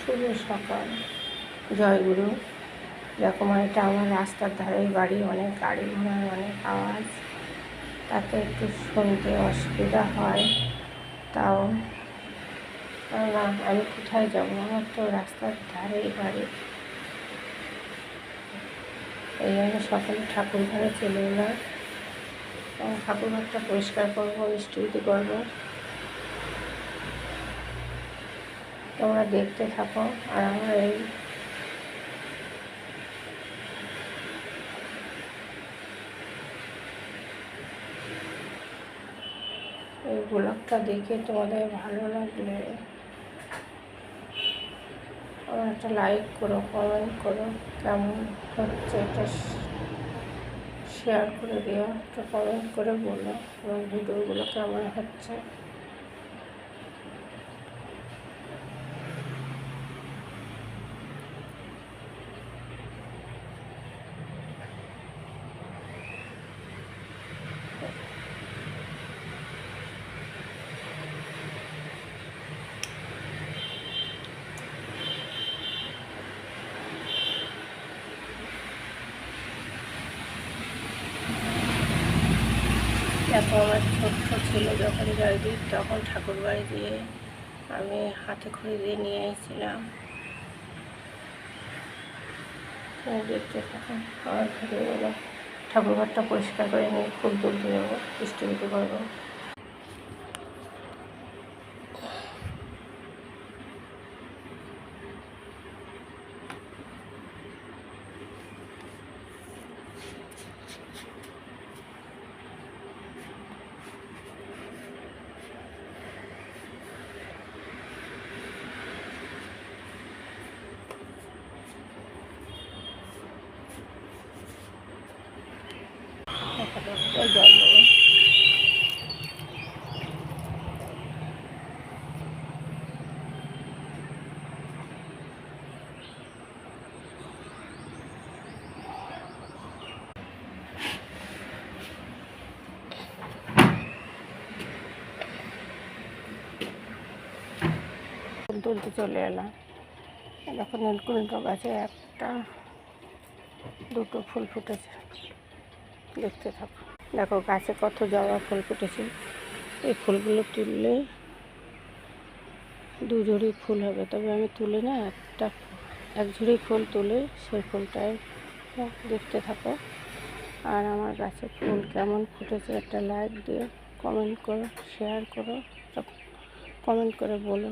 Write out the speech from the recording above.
শুভ সকাল, জয়গুরু। এরকম এটা আমার রাস্তার ধারেই বাড়ি, অনেক গাড়ি ঘোড়ার অনেক আওয়াজ, তাতে একটু শুনতে অসুবিধা হয়। তাও না, আমি কোথায় যাবো, আমার তো রাস্তার ধারেই বাড়ি। এই জন্য সকালে ঠাকুর ঘরে চলে এলাম, ঠাকুর ঘরটা পরিষ্কার করবো, স্টিউটি করবো। তোমরা দেখতে থাকো। আর আমার এই ব্লগটা দেখে তোমাদের ভালো লাগলে আমার একটা লাইক করো, কমেন্ট করো, কেমন হচ্ছে এটা শেয়ার করে দিও, একটা কমেন্ট করে বলো আমার ভিডিওগুলো কেমন হচ্ছে। দেখো, আমার ছোট্ট ছিল যখন জয়দীপ, তখন ঠাকুর বাড়ি দিয়ে আমি হাতে খড়ি দিয়ে নিয়ে এসেছিলাম। দেখতে থাকো আমার ভিডিওগুলো। ঠাকুর ঘরটা পরিষ্কার করে নিয়ে ফুল তুলতে যাবো, ডিস্ট্রিবিউট করবো। জল দেবো। ফুল তুলতে চলে এলাম। দেখো, নীলকুণ্ঠ গাছে একটা দুটো ফুল ফুটেছে, দেখতে থাকো। দেখো গাছে কত জবা ফুল ফুটেছে। এই ফুলগুলো তুললে দু ঝুড়ি ফুল হবে, তবে আমি তুলে না এক ঝুড়ি ফুল তুলে সেই ফুলটাই দেখতে থাকো। আর আমার গাছে ফুল কেমন ফুটেছে একটা লাইক দিও, কমেন্ট করো, শেয়ার করো, কমেন্ট করে বলো।